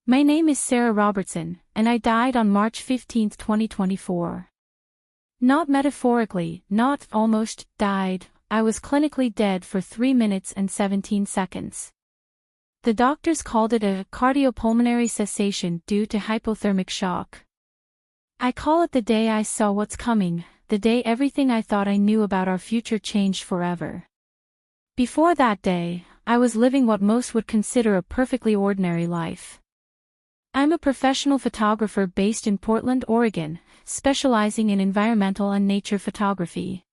My name is Sarah Robertson, and I died on March 15, 2024. Not metaphorically, not almost died, I was clinically dead for 3 minutes and 17 seconds. The doctors called it a cardiopulmonary cessation due to hypothermic shock. I call it the day I saw what's coming, the day everything I thought I knew about our future changed forever. Before that day, I was living what most would consider a perfectly ordinary life. I'm a professional photographer based in Portland, Oregon, specializing in environmental and nature photography.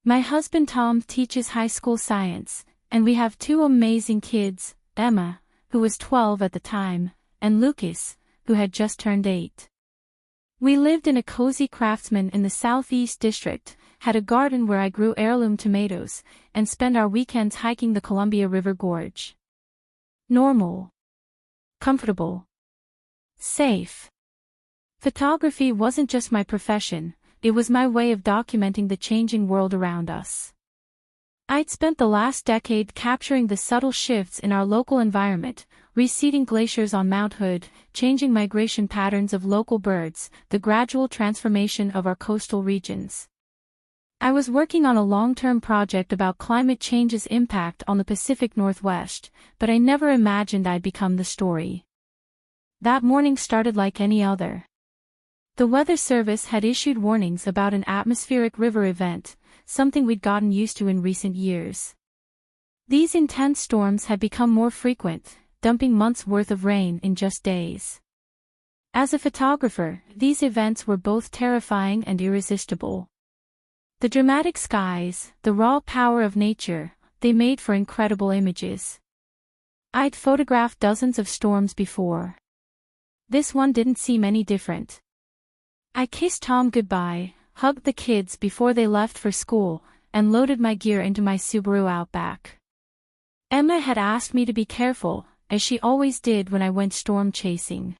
My husband Tom teaches high school science, and we have 2 amazing kids, Emma, who was 12 at the time, and Lucas, who had just turned 8. We lived in a cozy craftsman in the Southeast District, had a garden where I grew heirloom tomatoes, and spent our weekends hiking the Columbia River Gorge. Normal. Comfortable. Safe. Photography wasn't just my profession, it was my way of documenting the changing world around us. I'd spent the last decade capturing the subtle shifts in our local environment, receding glaciers on Mount Hood, changing migration patterns of local birds, the gradual transformation of our coastal regions. I was working on a long-term project about climate change's impact on the Pacific Northwest, but I never imagined I'd become the story. That morning started like any other. The Weather Service had issued warnings about an atmospheric river event, something we'd gotten used to in recent years. These intense storms had become more frequent, dumping months' worth of rain in just days. As a photographer, these events were both terrifying and irresistible. The dramatic skies, the raw power of nature, they made for incredible images. I'd photographed dozens of storms before. This one didn't seem any different. I kissed Tom goodbye, hugged the kids before they left for school, and loaded my gear into my Subaru Outback. Emma had asked me to be careful, as she always did when I went storm chasing.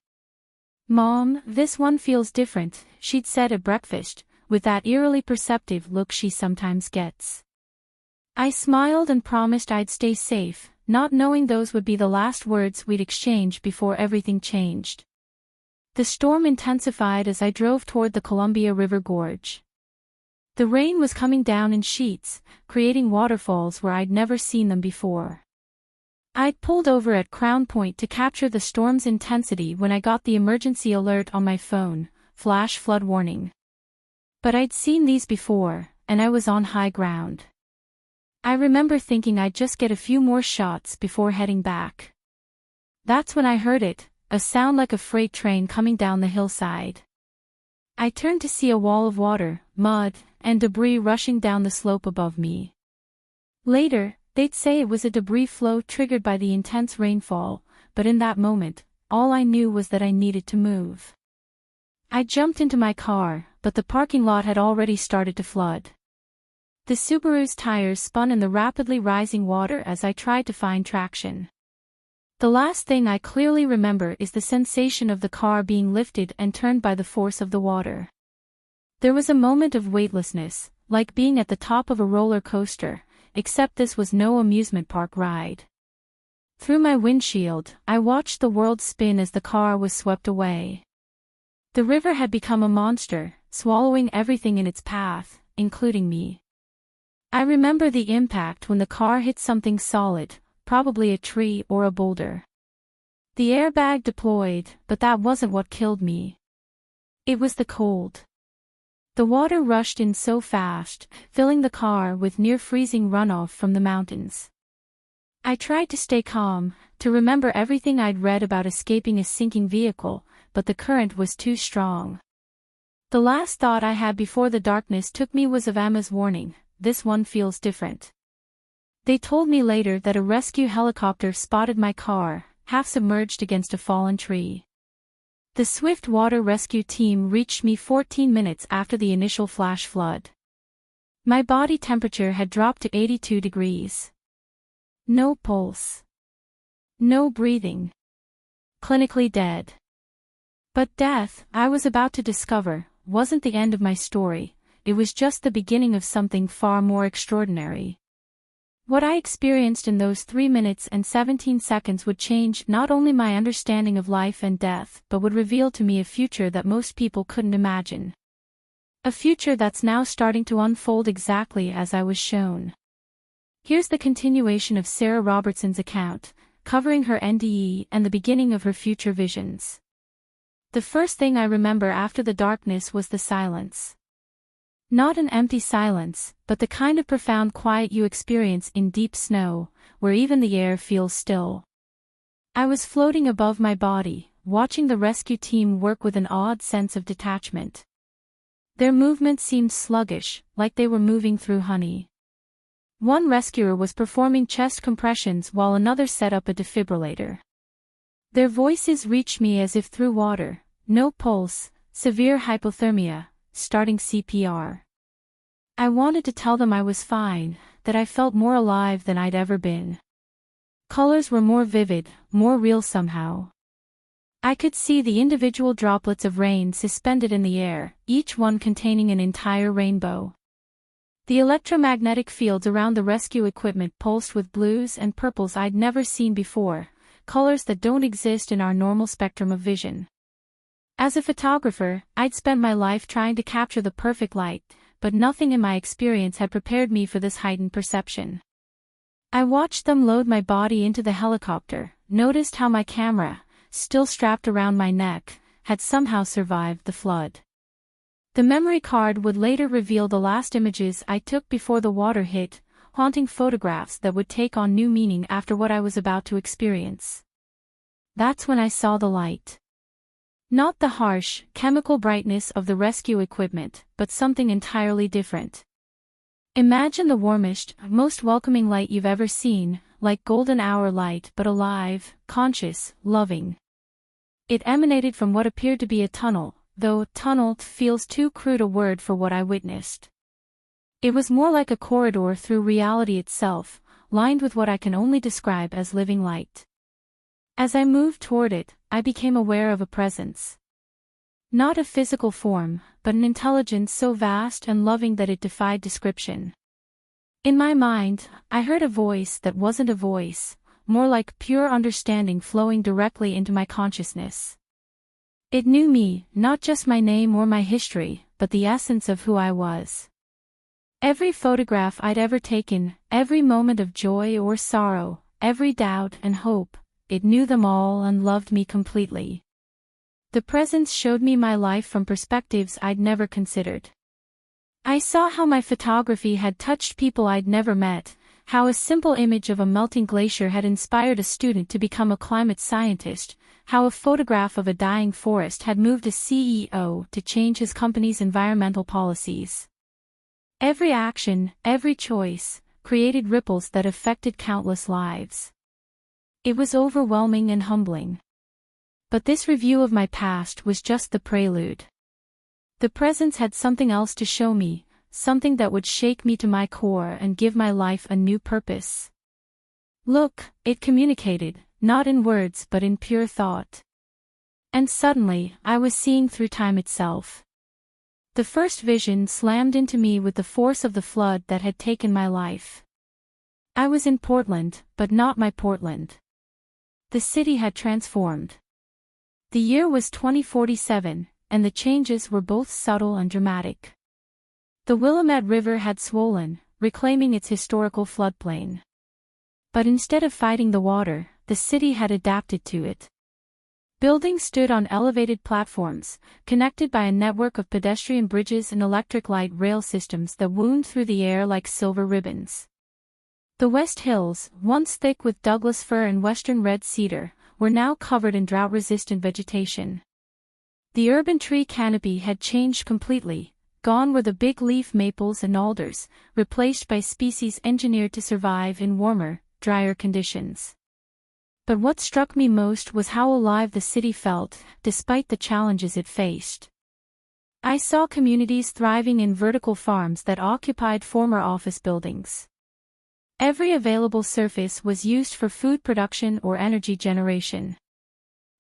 "Mom, this one feels different," she'd said at breakfast, with that eerily perceptive look she sometimes gets. I smiled and promised I'd stay safe, not knowing those would be the last words we'd exchange before everything changed. The storm intensified as I drove toward the Columbia River Gorge. The rain was coming down in sheets, creating waterfalls where I'd never seen them before. I'd pulled over at Crown Point to capture the storm's intensity when I got the emergency alert on my phone, flash flood warning. But I'd seen these before, and I was on high ground. I remember thinking I'd just get a few more shots before heading back. That's when I heard it, a sound like a freight train coming down the hillside. I turned to see a wall of water, mud, and debris rushing down the slope above me. Later, they'd say it was a debris flow triggered by the intense rainfall, but in that moment, all I knew was that I needed to move. I jumped into my car, but the parking lot had already started to flood. The Subaru's tires spun in the rapidly rising water as I tried to find traction. The last thing I clearly remember is the sensation of the car being lifted and turned by the force of the water. There was a moment of weightlessness, like being at the top of a roller coaster, except this was no amusement park ride. Through my windshield, I watched the world spin as the car was swept away. The river had become a monster, swallowing everything in its path, including me. I remember the impact when the car hit something solid, probably a tree or a boulder. The airbag deployed, but that wasn't what killed me. It was the cold. The water rushed in so fast, filling the car with near-freezing runoff from the mountains. I tried to stay calm, to remember everything I'd read about escaping a sinking vehicle, but the current was too strong. The last thought I had before the darkness took me was of Emma's warning, "This one feels different." They told me later that a rescue helicopter spotted my car, half submerged against a fallen tree. The swift water rescue team reached me 14 minutes after the initial flash flood. My body temperature had dropped to 82 degrees. No pulse. No breathing. Clinically dead. But death, I was about to discover, wasn't the end of my story, it was just the beginning of something far more extraordinary. What I experienced in those 3 minutes and 17 seconds would change not only my understanding of life and death, but would reveal to me a future that most people couldn't imagine. A future that's now starting to unfold exactly as I was shown. Here's the continuation of Sarah Robertson's account, covering her NDE and the beginning of her future visions. The first thing I remember after the darkness was the silence. Not an empty silence, but the kind of profound quiet you experience in deep snow, where even the air feels still. I was floating above my body, watching the rescue team work with an odd sense of detachment. Their movement seemed sluggish, like they were moving through honey. One rescuer was performing chest compressions while another set up a defibrillator. Their voices reached me as if through water: no pulse, severe hypothermia, starting CPR. I wanted to tell them I was fine, that I felt more alive than I'd ever been. Colors were more vivid, more real somehow. I could see the individual droplets of rain suspended in the air, each one containing an entire rainbow. The electromagnetic fields around the rescue equipment pulsed with blues and purples I'd never seen before, colors that don't exist in our normal spectrum of vision. As a photographer, I'd spent my life trying to capture the perfect light, but nothing in my experience had prepared me for this heightened perception. I watched them load my body into the helicopter, noticed how my camera, still strapped around my neck, had somehow survived the flood. The memory card would later reveal the last images I took before the water hit, haunting photographs that would take on new meaning after what I was about to experience. That's when I saw the light. Not the harsh, chemical brightness of the rescue equipment, but something entirely different. Imagine the warmest, most welcoming light you've ever seen, like golden hour light but alive, conscious, loving. It emanated from what appeared to be a tunnel, though tunnel feels too crude a word for what I witnessed. It was more like a corridor through reality itself, lined with what I can only describe as living light. As I moved toward it, I became aware of a presence. Not a physical form, but an intelligence so vast and loving that it defied description. In my mind, I heard a voice that wasn't a voice, more like pure understanding flowing directly into my consciousness. It knew me, not just my name or my history, but the essence of who I was. Every photograph I'd ever taken, every moment of joy or sorrow, every doubt and hope, it knew them all and loved me completely. The presence showed me my life from perspectives I'd never considered. I saw how my photography had touched people I'd never met, how a simple image of a melting glacier had inspired a student to become a climate scientist, how a photograph of a dying forest had moved a CEO to change his company's environmental policies. Every action, every choice, created ripples that affected countless lives. It was overwhelming and humbling. But this review of my past was just the prelude. The presence had something else to show me, something that would shake me to my core and give my life a new purpose. Look, it communicated, not in words but in pure thought. And suddenly, I was seeing through time itself. The first vision slammed into me with the force of the flood that had taken my life. I was in Portland, but not my Portland. The city had transformed. The year was 2047, and the changes were both subtle and dramatic. The Willamette River had swollen, reclaiming its historical floodplain. But instead of fighting the water, the city had adapted to it. Buildings stood on elevated platforms, connected by a network of pedestrian bridges and electric light rail systems that wound through the air like silver ribbons. The West Hills, once thick with Douglas fir and western red cedar, were now covered in drought-resistant vegetation. The urban tree canopy had changed completely, gone were the big leaf maples and alders, replaced by species engineered to survive in warmer, drier conditions. But what struck me most was how alive the city felt, despite the challenges it faced. I saw communities thriving in vertical farms that occupied former office buildings. Every available surface was used for food production or energy generation.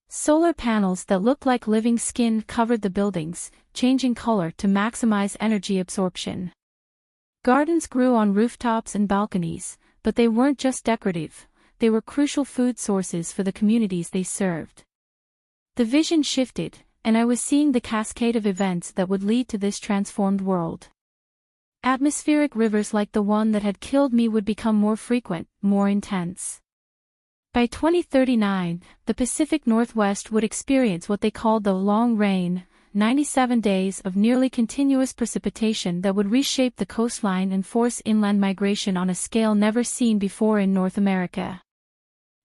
Solar panels that looked like living skin covered the buildings, changing color to maximize energy absorption. Gardens grew on rooftops and balconies, but they weren't just decorative, they were crucial food sources for the communities they served. The vision shifted, and I was seeing the cascade of events that would lead to this transformed world. Atmospheric rivers like the one that had killed me would become more frequent, more intense. By 2039, the Pacific Northwest would experience what they called the long rain, 97 days of nearly continuous precipitation that would reshape the coastline and force inland migration on a scale never seen before in North America.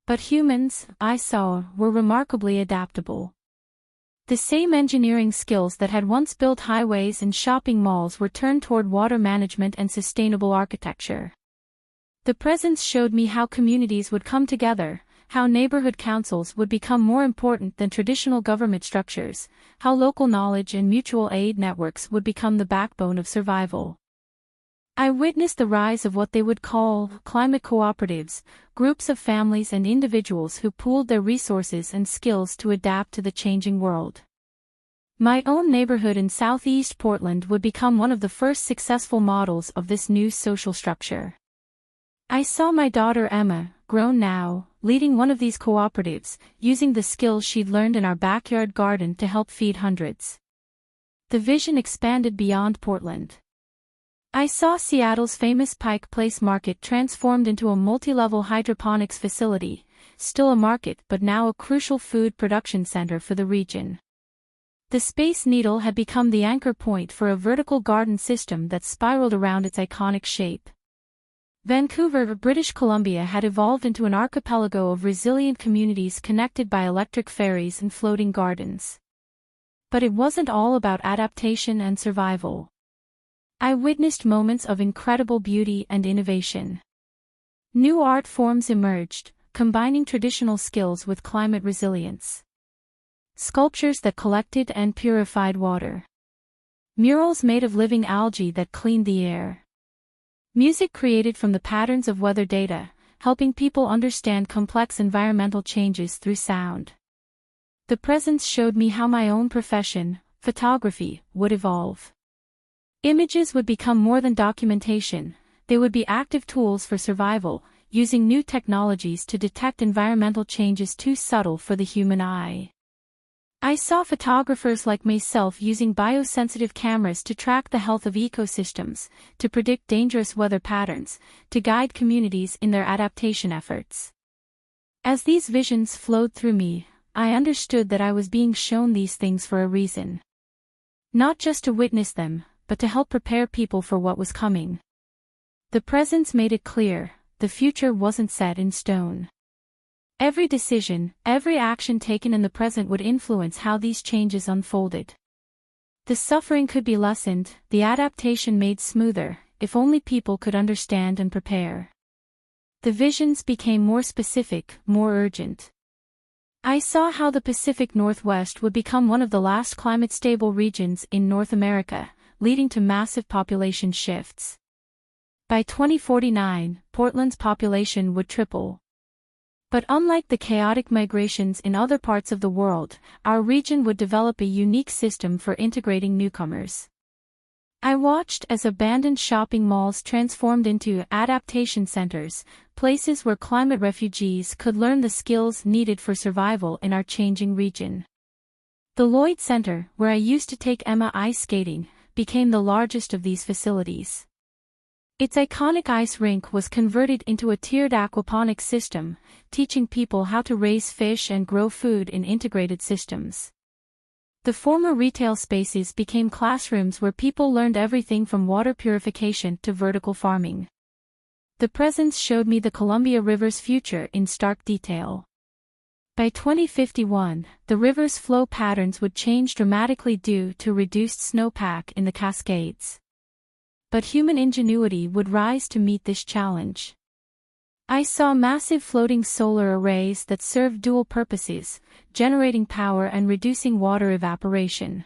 But humans, I saw, were remarkably adaptable. The same engineering skills that had once built highways and shopping malls were turned toward water management and sustainable architecture. The presence showed me how communities would come together, how neighborhood councils would become more important than traditional government structures, how local knowledge and mutual aid networks would become the backbone of survival. I witnessed the rise of what they would call climate cooperatives, groups of families and individuals who pooled their resources and skills to adapt to the changing world. My own neighborhood in southeast Portland would become one of the first successful models of this new social structure. I saw my daughter Emma, grown now, leading one of these cooperatives, using the skills she'd learned in our backyard garden to help feed hundreds. The vision expanded beyond Portland. I saw Seattle's famous Pike Place Market transformed into a multi-level hydroponics facility, still a market but now a crucial food production center for the region. The Space Needle had become the anchor point for a vertical garden system that spiraled around its iconic shape. Vancouver, British Columbia had evolved into an archipelago of resilient communities connected by electric ferries and floating gardens. But it wasn't all about adaptation and survival. I witnessed moments of incredible beauty and innovation. New art forms emerged, combining traditional skills with climate resilience. Sculptures that collected and purified water. Murals made of living algae that cleaned the air. Music created from the patterns of weather data, helping people understand complex environmental changes through sound. The presence showed me how my own profession, photography, would evolve. Images would become more than documentation, they would be active tools for survival, using new technologies to detect environmental changes too subtle for the human eye. I saw photographers like myself using biosensitive cameras to track the health of ecosystems, to predict dangerous weather patterns, to guide communities in their adaptation efforts. As these visions flowed through me, I understood that I was being shown these things for a reason. Not just to witness them, but to help prepare people for what was coming. The presence made it clear, the future wasn't set in stone. Every decision, every action taken in the present would influence how these changes unfolded. The suffering could be lessened, the adaptation made smoother, if only people could understand and prepare. The visions became more specific, more urgent. I saw how the Pacific Northwest would become one of the last climate-stable regions in North America, leading to massive population shifts. By 2049, Portland's population would triple. But unlike the chaotic migrations in other parts of the world, our region would develop a unique system for integrating newcomers. I watched as abandoned shopping malls transformed into adaptation centers, places where climate refugees could learn the skills needed for survival in our changing region. The Lloyd Center, where I used to take Emma ice skating, became the largest of these facilities. Its iconic ice rink was converted into a tiered aquaponics system, teaching people how to raise fish and grow food in integrated systems. The former retail spaces became classrooms where people learned everything from water purification to vertical farming. The presence showed me the Columbia River's future in stark detail. By 2051, the river's flow patterns would change dramatically due to reduced snowpack in the Cascades. But human ingenuity would rise to meet this challenge. I saw massive floating solar arrays that served dual purposes, generating power and reducing water evaporation.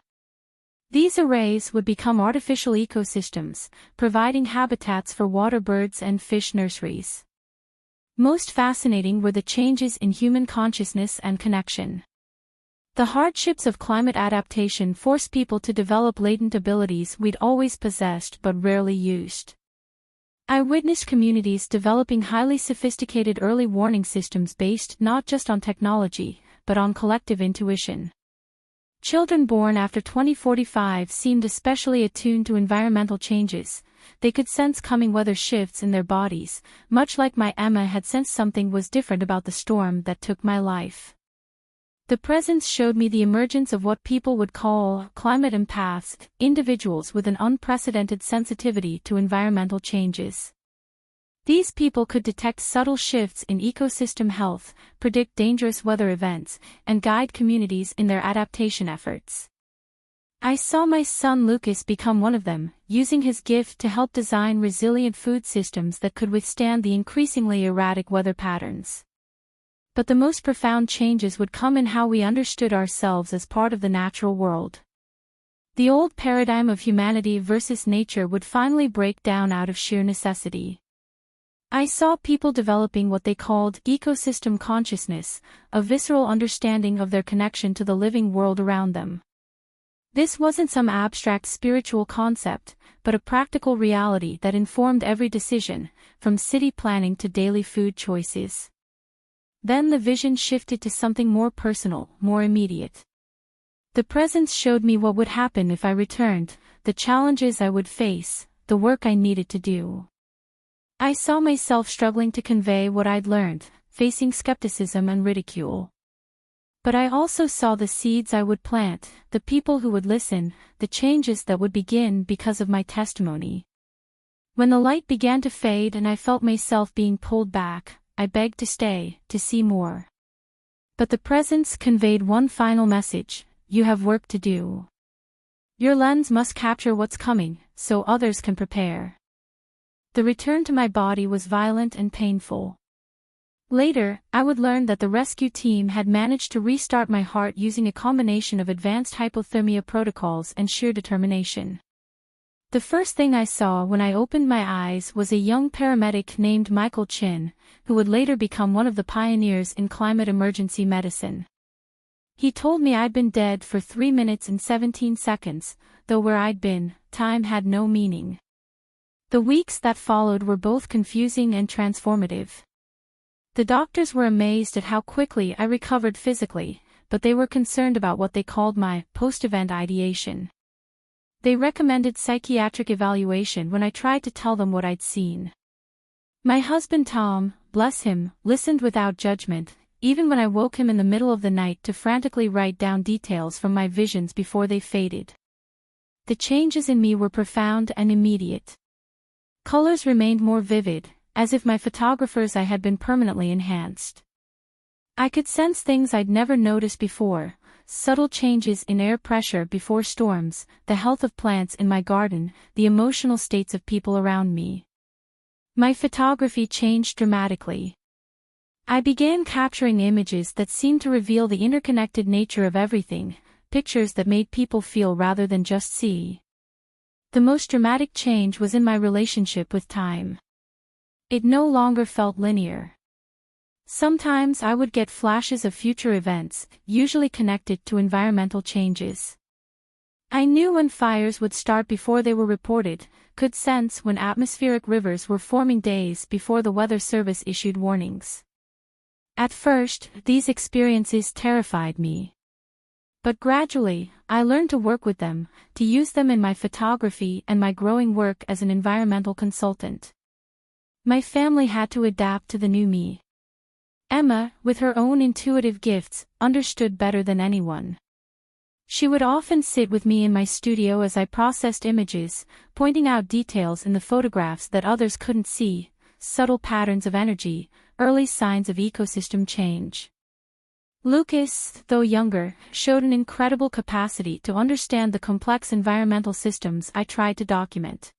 These arrays would become artificial ecosystems, providing habitats for water birds and fish nurseries. Most fascinating were the changes in human consciousness and connection. The hardships of climate adaptation forced people to develop latent abilities we'd always possessed but rarely used. I witnessed communities developing highly sophisticated early warning systems based not just on technology, but on collective intuition. Children born after 2045 seemed especially attuned to environmental changes. They could sense coming weather shifts in their bodies, much like my Emma had sensed something was different about the storm that took my life. The presence showed me the emergence of what people would call climate empaths, individuals with an unprecedented sensitivity to environmental changes. These people could detect subtle shifts in ecosystem health, predict dangerous weather events, and guide communities in their adaptation efforts. I saw my son Lucas become one of them, using his gift to help design resilient food systems that could withstand the increasingly erratic weather patterns. But the most profound changes would come in how we understood ourselves as part of the natural world. The old paradigm of humanity versus nature would finally break down out of sheer necessity. I saw people developing what they called ecosystem consciousness, a visceral understanding of their connection to the living world around them. This wasn't some abstract spiritual concept, but a practical reality that informed every decision, from city planning to daily food choices. Then the vision shifted to something more personal, more immediate. The presence showed me what would happen if I returned, the challenges I would face, the work I needed to do. I saw myself struggling to convey what I'd learned, facing skepticism and ridicule. But I also saw the seeds I would plant, the people who would listen, the changes that would begin because of my testimony. When the light began to fade and I felt myself being pulled back, I begged to stay, to see more. But the presence conveyed one final message: you have work to do. Your lens must capture what's coming, so others can prepare. The return to my body was violent and painful. Later, I would learn that the rescue team had managed to restart my heart using a combination of advanced hypothermia protocols and sheer determination. The first thing I saw when I opened my eyes was a young paramedic named Michael Chin, who would later become one of the pioneers in climate emergency medicine. He told me I'd been dead for 3 minutes and 17 seconds, though where I'd been, time had no meaning. The weeks that followed were both confusing and transformative. The doctors were amazed at how quickly I recovered physically, but they were concerned about what they called my post-event ideation. They recommended psychiatric evaluation when I tried to tell them what I'd seen. My husband Tom, bless him, listened without judgment, even when I woke him in the middle of the night to frantically write down details from my visions before they faded. The changes in me were profound and immediate. Colors remained more vivid, as if my photographers I had been permanently enhanced. I could sense things I'd never noticed before, subtle changes in air pressure before storms, the health of plants in my garden, the emotional states of people around me. My photography changed dramatically. I began capturing images that seemed to reveal the interconnected nature of everything, pictures that made people feel rather than just see. The most dramatic change was in my relationship with time. It no longer felt linear. Sometimes I would get flashes of future events, usually connected to environmental changes. I knew when fires would start before they were reported, could sense when atmospheric rivers were forming days before the Weather Service issued warnings. At first, these experiences terrified me. But gradually, I learned to work with them, to use them in my photography and my growing work as an environmental consultant. My family had to adapt to the new me. Emma, with her own intuitive gifts, understood better than anyone. She would often sit with me in my studio as I processed images, pointing out details in the photographs that others couldn't see, subtle patterns of energy, early signs of ecosystem change. Lucas, though younger, showed an incredible capacity to understand the complex environmental systems I tried to document.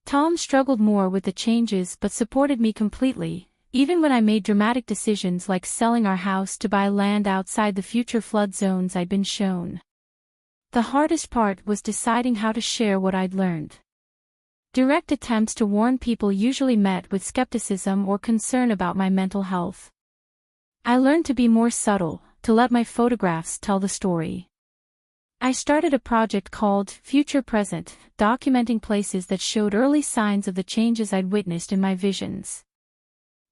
Tom struggled more with the changes but supported me completely, even when I made dramatic decisions like selling our house to buy land outside the future flood zones I'd been shown. The hardest part was deciding how to share what I'd learned. Direct attempts to warn people usually met with skepticism or concern about my mental health. I learned to be more subtle, to let my photographs tell the story. I started a project called Future Present, documenting places that showed early signs of the changes I'd witnessed in my visions.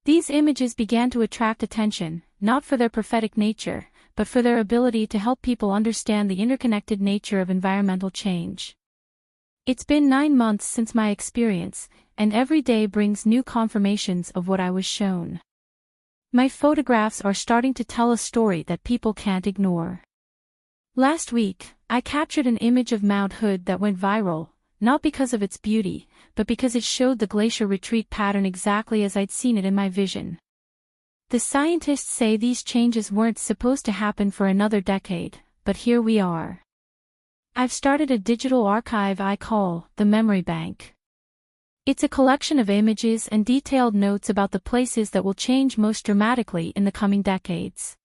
These images began to attract attention, not for their prophetic nature, but for their ability to help people understand the interconnected nature of environmental change. It's been 9 months since my experience, and every day brings new confirmations of what I was shown. My photographs are starting to tell a story that people can't ignore. Last week, I captured an image of Mount Hood that went viral, not because of its beauty, but because it showed the glacier retreat pattern exactly as I'd seen it in my vision. The scientists say these changes weren't supposed to happen for another decade, but here we are. I've started a digital archive I call the Memory Bank. It's a collection of images and detailed notes about the places that will change most dramatically in the coming decades.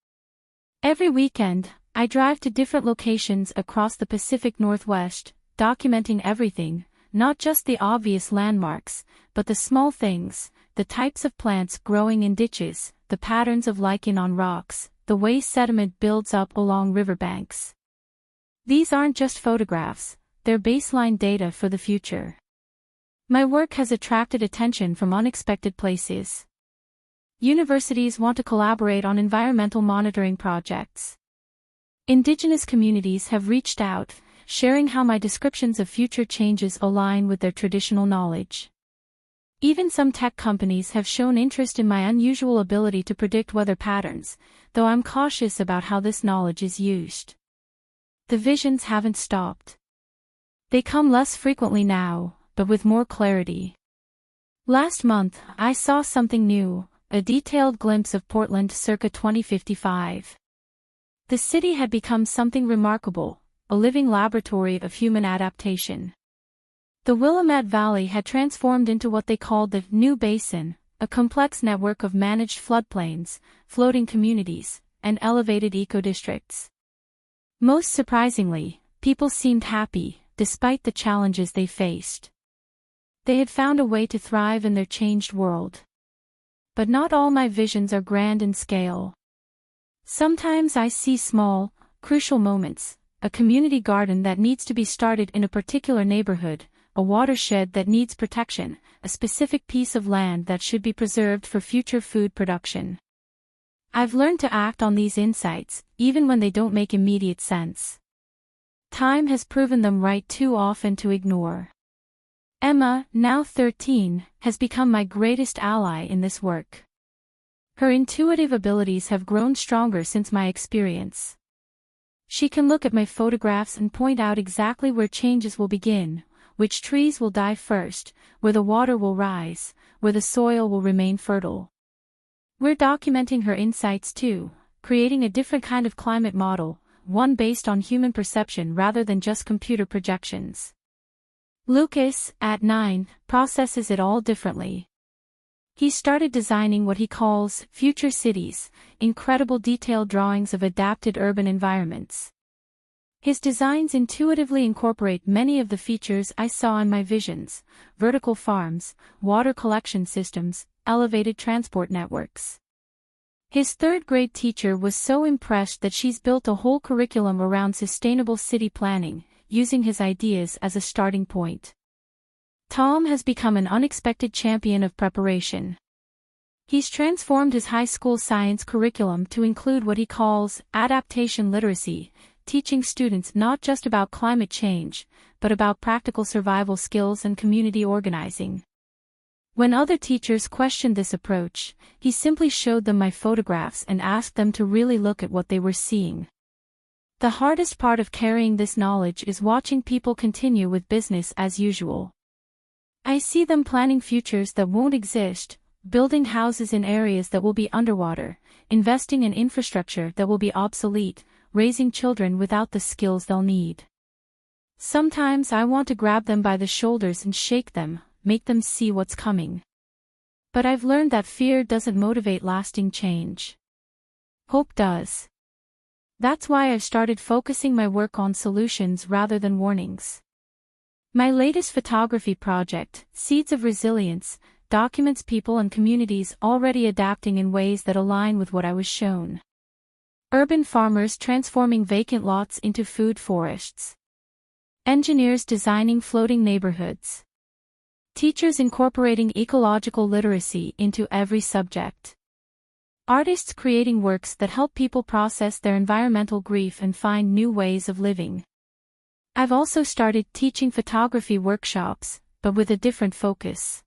Every weekend, I drive to different locations across the Pacific Northwest, documenting everything, not just the obvious landmarks, but the small things, the types of plants growing in ditches, the patterns of lichen on rocks, the way sediment builds up along riverbanks. These aren't just photographs, they're baseline data for the future. My work has attracted attention from unexpected places. Universities want to collaborate on environmental monitoring projects. Indigenous communities have reached out, sharing how my descriptions of future changes align with their traditional knowledge. Even some tech companies have shown interest in my unusual ability to predict weather patterns, though I'm cautious about how this knowledge is used. The visions haven't stopped. They come less frequently now, but with more clarity. Last month, I saw something new, a detailed glimpse of Portland circa 2055. The city had become something remarkable, a living laboratory of human adaptation. The Willamette Valley had transformed into what they called the New Basin, a complex network of managed floodplains, floating communities, and elevated eco-districts. Most surprisingly, people seemed happy, despite the challenges they faced. They had found a way to thrive in their changed world. But not all my visions are grand in scale. Sometimes I see small, crucial moments, a community garden that needs to be started in a particular neighborhood, a watershed that needs protection, a specific piece of land that should be preserved for future food production. I've learned to act on these insights, even when they don't make immediate sense. Time has proven them right too often to ignore. Emma, now 13, has become my greatest ally in this work. Her intuitive abilities have grown stronger since my experience. She can look at my photographs and point out exactly where changes will begin, which trees will die first, where the water will rise, where the soil will remain fertile. We're documenting her insights too, creating a different kind of climate model, one based on human perception rather than just computer projections. Lucas, at 9, processes it all differently. He started designing what he calls future cities, incredible detailed drawings of adapted urban environments. His designs intuitively incorporate many of the features I saw in my visions: vertical farms, water collection systems, elevated transport networks. His third-grade teacher was so impressed that she's built a whole curriculum around sustainable city planning, using his ideas as a starting point. Tom has become an unexpected champion of preparation. He's transformed his high school science curriculum to include what he calls adaptation literacy, teaching students not just about climate change, but about practical survival skills and community organizing. When other teachers questioned this approach, he simply showed them my photographs and asked them to really look at what they were seeing. The hardest part of carrying this knowledge is watching people continue with business as usual. I see them planning futures that won't exist, building houses in areas that will be underwater, investing in infrastructure that will be obsolete, raising children without the skills they'll need. Sometimes I want to grab them by the shoulders and shake them, make them see what's coming. But I've learned that fear doesn't motivate lasting change. Hope does. That's why I've started focusing my work on solutions rather than warnings. My latest photography project, Seeds of Resilience, documents people and communities already adapting in ways that align with what I was shown. Urban farmers transforming vacant lots into food forests. Engineers designing floating neighborhoods. Teachers incorporating ecological literacy into every subject. Artists creating works that help people process their environmental grief and find new ways of living. I've also started teaching photography workshops, but with a different focus.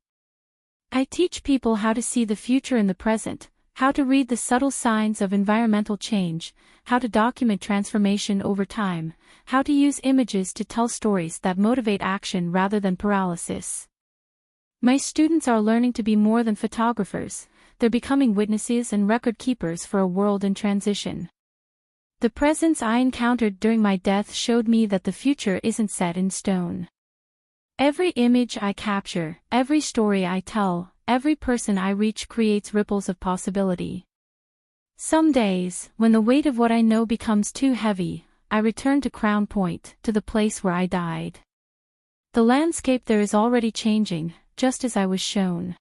I teach people how to see the future in the present, how to read the subtle signs of environmental change, how to document transformation over time, how to use images to tell stories that motivate action rather than paralysis. My students are learning to be more than photographers, they're becoming witnesses and record keepers for a world in transition. The presence I encountered during my death showed me that the future isn't set in stone. Every image I capture, every story I tell, every person I reach creates ripples of possibility. Some days, when the weight of what I know becomes too heavy, I return to Crown Point, to the place where I died. The landscape there is already changing, just as I was shown.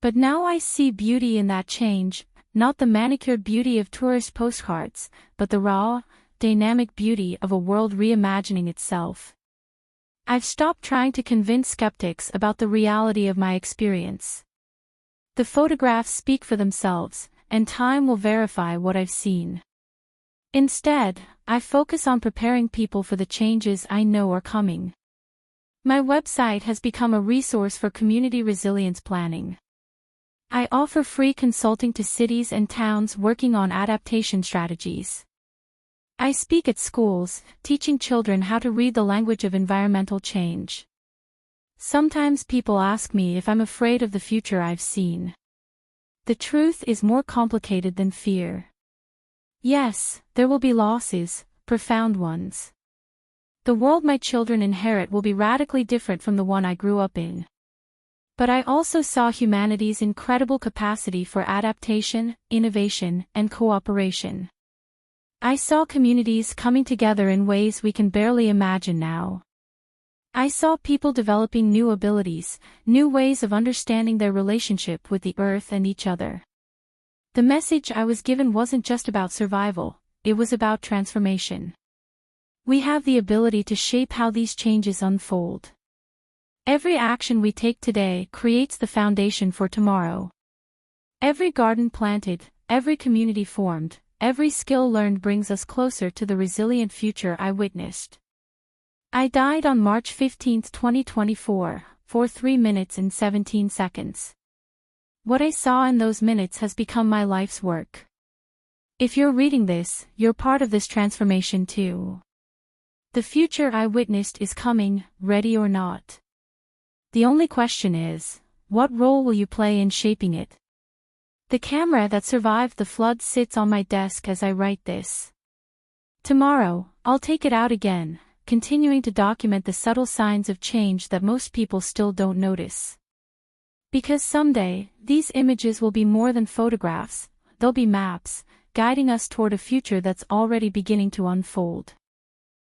But now I see beauty in that change, not the manicured beauty of tourist postcards, but the raw, dynamic beauty of a world reimagining itself. I've stopped trying to convince skeptics about the reality of my experience. The photographs speak for themselves, and time will verify what I've seen. Instead, I focus on preparing people for the changes I know are coming. My website has become a resource for community resilience planning. I offer free consulting to cities and towns working on adaptation strategies. I speak at schools, teaching children how to read the language of environmental change. Sometimes people ask me if I'm afraid of the future I've seen. The truth is more complicated than fear. Yes, there will be losses, profound ones. The world my children inherit will be radically different from the one I grew up in. But I also saw humanity's incredible capacity for adaptation, innovation, and cooperation. I saw communities coming together in ways we can barely imagine now. I saw people developing new abilities, new ways of understanding their relationship with the earth and each other. The message I was given wasn't just about survival, it was about transformation. We have the ability to shape how these changes unfold. Every action we take today creates the foundation for tomorrow. Every garden planted, every community formed, every skill learned brings us closer to the resilient future I witnessed. I died on March 15, 2024, for 3 minutes and 17 seconds. What I saw in those minutes has become my life's work. If you're reading this, you're part of this transformation too. The future I witnessed is coming, ready or not. The only question is, what role will you play in shaping it? The camera that survived the flood sits on my desk as I write this. Tomorrow, I'll take it out again, continuing to document the subtle signs of change that most people still don't notice. Because someday, these images will be more than photographs, they'll be maps, guiding us toward a future that's already beginning to unfold.